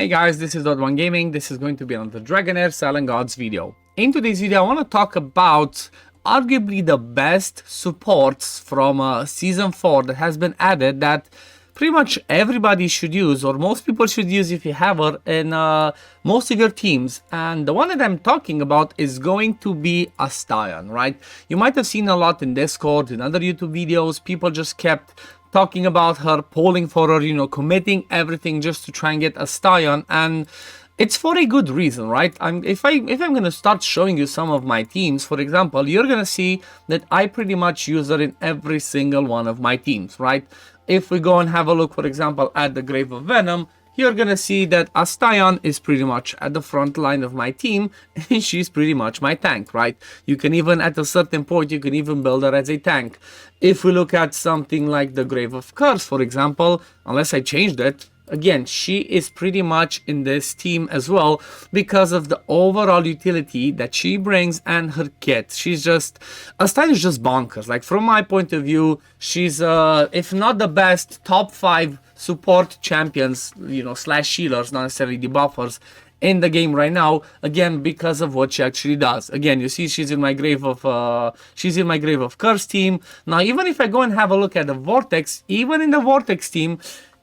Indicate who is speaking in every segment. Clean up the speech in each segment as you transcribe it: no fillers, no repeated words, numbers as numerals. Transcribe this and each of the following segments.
Speaker 1: Hey guys, this is OddOneGaming. This is going to be another Dragonheir SilentGods video. In today's video, I want to talk about arguably the best supports from Season 4 that has been added that pretty much everybody should use, or most people should use if you have her in most of your teams. And the one that I'm talking about is going to be Astaion, right? You might have seen a lot in Discord, in other YouTube videos, people just kept talking about her, polling for her, committing everything just to try and get Astaion, and it's for a good reason, right? If I'm gonna start showing you some of my teams, for example, you're gonna see that I pretty much use her in every single one of my teams, right? If we go and have a look, for example, at the Grave of Venom, you're gonna see that Astaion is pretty much at the front line of my team, and she's pretty much my tank, right? You can even, at a certain point, you can even build her as a tank. If we look at something like the Grave of Curse, for example, unless I changed it, again, she is pretty much in this team as well because of the overall utility that she brings and her kit. Astaion is just bonkers. Like, from my point of view, she's, if not the best, top 5 support champions, slash healers, not necessarily debuffers, in the game right now, again, because of what she actually does. Again, you see she's in my Grave of Curse team. Now, even if I go and have a look at the Vortex, even in the Vortex team,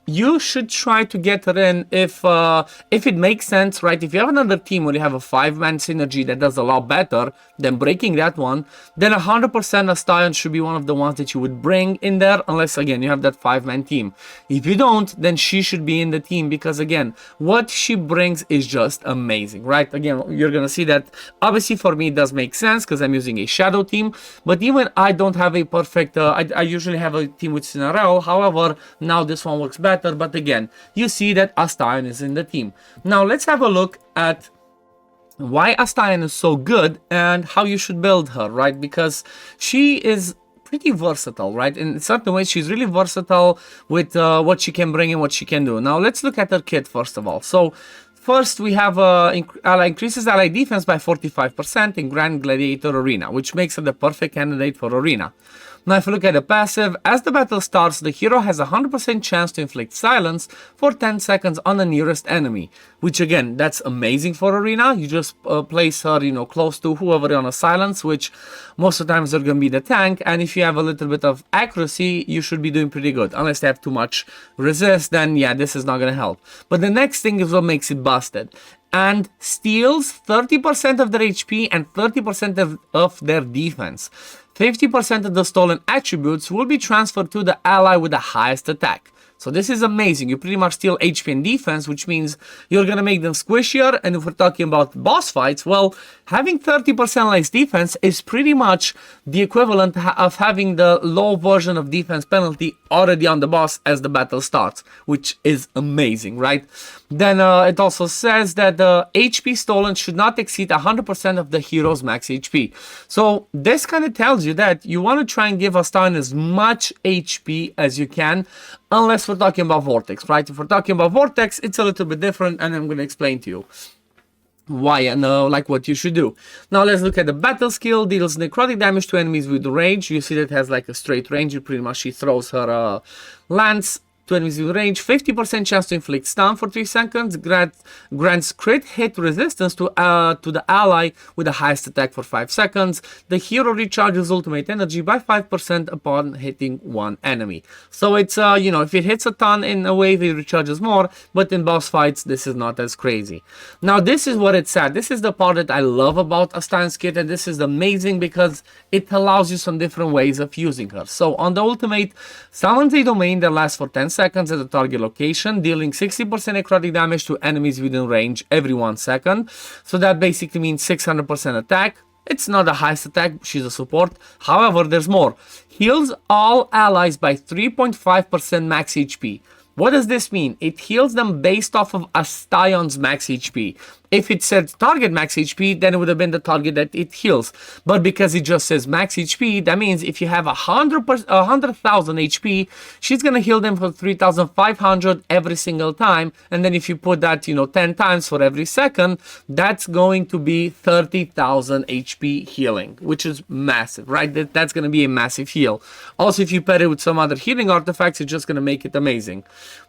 Speaker 1: you should try to get her in if it makes sense, right? If you have another team where you have a 5-man synergy that does a lot better than breaking that one, then 100% Astaion should be one of the ones that you would bring in there, unless, again, you have that 5-man team. If you don't, then she should be in the team because, again, what she brings is just amazing, right? Again, you're gonna see that, obviously, for me, it does make sense because I'm using a shadow team, but even I don't have a perfect, I usually have a team with Cinderella. However, now this one works better. But again, you see that Astaion is in the team. Now let's have a look at why Astaion is so good and how you should build her, right? Because she is pretty versatile, right? In certain ways, she's really versatile with what she can bring and what she can do. Now let's look at her kit first of all. So first, we have increases ally defense by 45% in Grand Gladiator Arena, which makes her the perfect candidate for Arena. Now, if you look at the passive, as the battle starts, the hero has a 100% chance to inflict silence for 10 seconds on the nearest enemy, which again, that's amazing for Arena. You just place her, close to whoever on a silence, which most of the times they're going to be the tank, and if you have a little bit of accuracy, you should be doing pretty good. Unless they have too much resist, then yeah, this is not going to help. But the next thing is what makes it busted. And steals 30% of their HP and 30% of their defense. 50% of the stolen attributes will be transferred to the ally with the highest attack. So this is amazing. You pretty much steal HP and defense, which means you're going to make them squishier. And if we're talking about boss fights, well, having 30% less defense is pretty much the equivalent of having the low version of defense penalty already on the boss as the battle starts, which is amazing, right? Then it also says that the HP stolen should not exceed 100% of the hero's max HP. So this kind of tells you that you want to try and give Astaion as much HP as you can, unless we're talking about Vortex, right? If we're talking about Vortex, it's a little bit different, and I'm going to explain to you why and like what you should do. Now let's look at the battle skill. Deals necrotic damage to enemies with range. You see that it has like a straight range. You pretty much, she throws her lance to enemies with range. 50% chance to inflict stun for 3 seconds. Grants crit hit resistance to the ally with the highest attack for 5 seconds. The hero recharges ultimate energy by 5% upon hitting one enemy. So it's, if it hits a ton in a wave, it recharges more, but in boss fights, this is not as crazy. Now, this is what it's at. This is the part that I love about Astaion's kit, and this is amazing because it allows you some different ways of using her. So on the ultimate, summons a domain that lasts for 10 seconds at the target location, dealing 60% necrotic damage to enemies within range every 1 second. So that basically means 600% attack. It's not the highest attack, she's a support. However, there's more. Heals all allies by 3.5% max HP. What does this mean? It heals them based off of Astaion's max HP. If it said target max HP, then it would have been the target that it heals. But because it just says max HP, that means if you have 100,000 HP, she's gonna heal them for 3,500 every single time. And then if you put that, 10 times for every second, that's going to be 30,000 HP healing, which is massive, right? That's gonna be a massive heal. Also, if you pair it with some other healing artifacts, it's just gonna make it amazing.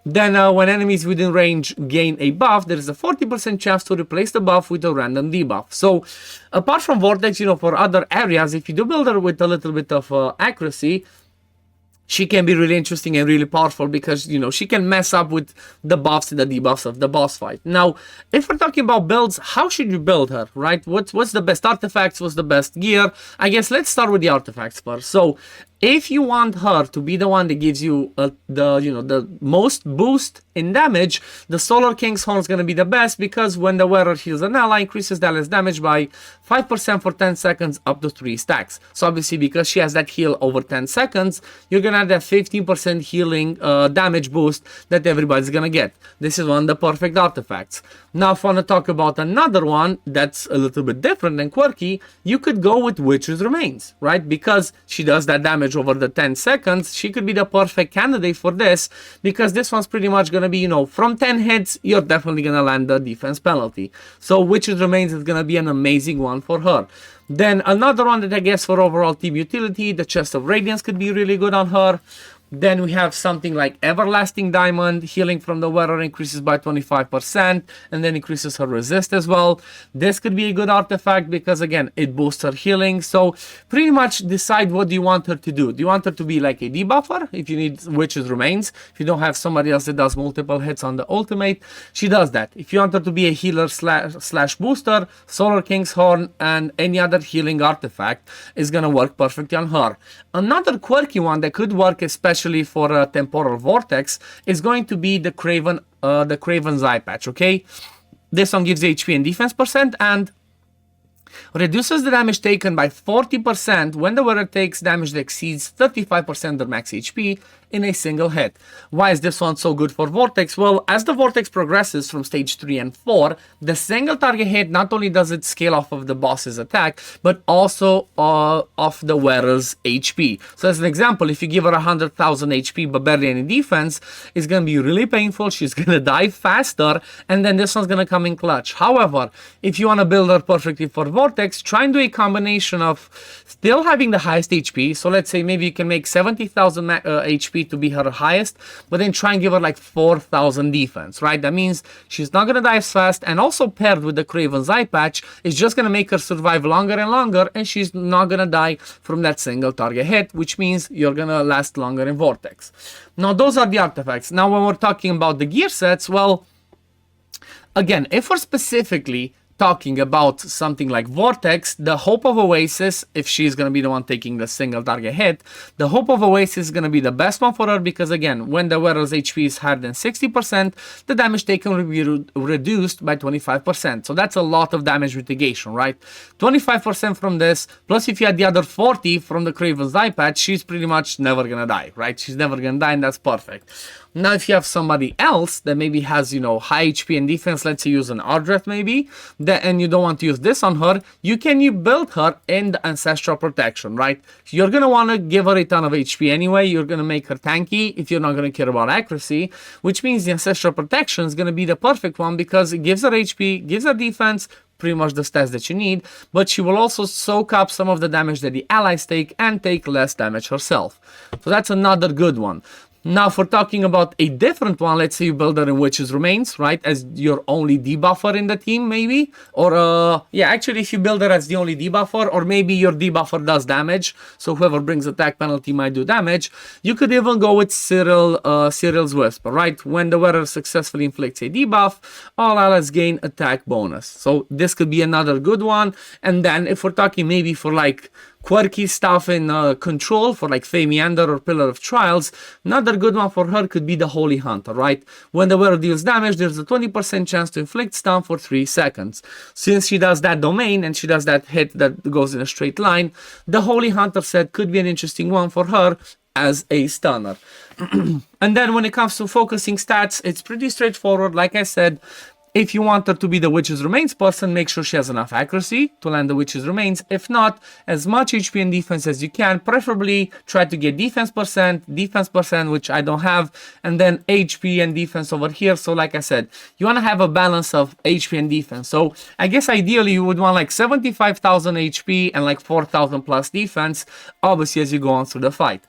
Speaker 1: Then when enemies within range gain a buff, there is a 40% chance to replace the buff with a random debuff. So apart from Vortex, for other areas, if you do build her with a little bit of accuracy, she can be really interesting and really powerful because, she can mess up with the buffs and the debuffs of the boss fight. Now, if we're talking about builds, how should you build her, right? What's the best artifacts? What's the best gear? I guess let's start with the artifacts first. So if you want her to be the one that gives you the most boost in damage, the Solar King's Horn is going to be the best because when the wearer heals an ally, increases the ally's damage by 5% for 10 seconds up to 3 stacks. So obviously because she has that heal over 10 seconds, you're going to have that 15% healing damage boost that everybody's going to get. This is one of the perfect artifacts. Now if I want to talk about another one that's a little bit different and quirky, you could go with Witch's Remains, right? Because she does that damage over the 10 seconds, she could be the perfect candidate for this because this one's pretty much going to be, from 10 hits, you're definitely going to land the defense penalty. So Witch's Remains is going to be an amazing one for her. Then another one that I guess for overall team utility, the Chest of Radiance could be really good on her. Then we have something like Everlasting Diamond, healing from the wearer increases by 25% and then increases her resist as well. This could be a good artifact because again, it boosts her healing. So pretty much decide what do you want her to do. Do you want her to be like a debuffer if you need Witch's Remains? If you don't have somebody else that does multiple hits on the ultimate, she does that. If you want her to be a healer slash booster, Solar King's Horn and any other healing artifact is going to work perfectly on her. Another quirky one that could work especially for a temporal vortex is going to be the Craven's Eye Patch. Okay, this one gives HP and defense percent and reduces the damage taken by 40% when the wearer takes damage that exceeds 35% their max HP in a single hit. Why is this one so good for Vortex? Well, as the Vortex progresses from stage 3 and 4, the single target hit not only does it scale off of the boss's attack, but also off the wearer's HP. So as an example, if you give her 100,000 HP but barely any defense, it's going to be really painful, she's going to die faster, and then this one's going to come in clutch. However, if you want to build her perfectly for Vortex, try and do a combination of still having the highest HP. So let's say maybe you can make 70,000 HP to be her highest, but then try and give her like 4,000 defense, right? That means she's not gonna die as fast, and also paired with the Craven's Eye Patch, is just gonna make her survive longer and longer, and she's not gonna die from that single target hit, which means you're gonna last longer in Vortex. Now those are the artifacts. Now when we're talking about the gear sets, well, again, if we're specifically talking about something like Vortex, the Hope of Oasis, if she's going to be the one taking the single target hit, the Hope of Oasis is going to be the best one for her because, again, when the wearer's HP is higher than 60%, the damage taken will be reduced by 25%. So that's a lot of damage mitigation, right? 25% from this, plus if you had the other 40 from the Craven's Eye Patch, she's pretty much never going to die, right? She's never going to die, and that's perfect. Now, if you have somebody else that maybe has, high HP and defense, let's say use an Ardreth maybe, and you don't want to use this on her, you build her in the Ancestral Protection, right? You're going to want to give her a ton of HP anyway. You're going to make her tanky if you're not going to care about accuracy, which means the Ancestral Protection is going to be the perfect one because it gives her HP, gives her defense, pretty much the stats that you need, but she will also soak up some of the damage that the allies take and take less damage herself. So that's another good one. Now, if we're talking about a different one, let's say you build her in Witch's Remains, right, as your only debuffer in the team, maybe, or, yeah, actually, if you build her as the only debuffer, or maybe your debuffer does damage, so whoever brings attack penalty might do damage, you could even go with Cyril's Whisper, right, when the wearer successfully inflicts a debuff, all allies gain attack bonus, so this could be another good one. And then, if we're talking maybe for, like, quirky stuff in Control for like Fae Meander or Pillar of Trials, another good one for her could be the Holy Hunter, right? When the wearer deals damage, there's a 20% chance to inflict stun for 3 seconds. Since she does that domain and she does that hit that goes in a straight line, the Holy Hunter set could be an interesting one for her as a stunner. And then when it comes to focusing stats, it's pretty straightforward. Like I said, If you want her to be the Witch's Remains person, make sure she has enough accuracy to land the Witch's Remains. If not, as much HP and defense as you can. Preferably try to get defense percent, which I don't have, and then HP and defense over here. So like I said, you want to have a balance of HP and defense. So I guess ideally you would want like 75,000 HP and like 4,000 plus defense, obviously as you go on through the fight.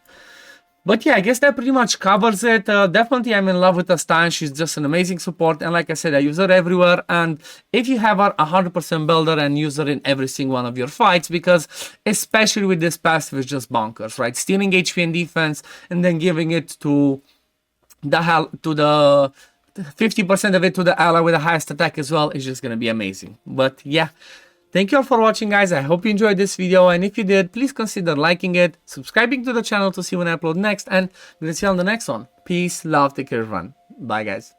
Speaker 1: But yeah, I guess that pretty much covers it. Definitely I'm in love with Astaion. She's just an amazing support, and like I said, I use her everywhere. And if you have her 100% builder and use her in every single one of your fights, because especially with this passive, it's just bonkers, right? Stealing HP and defense and then giving it to the 50% of it to the ally with the highest attack as well is just gonna be amazing. But yeah, thank you all for watching, guys. I hope you enjoyed this video, and if you did, please consider liking it, subscribing to the channel to see when I upload next, and we'll see you on the next one. Peace, love, take care, everyone. Bye, guys.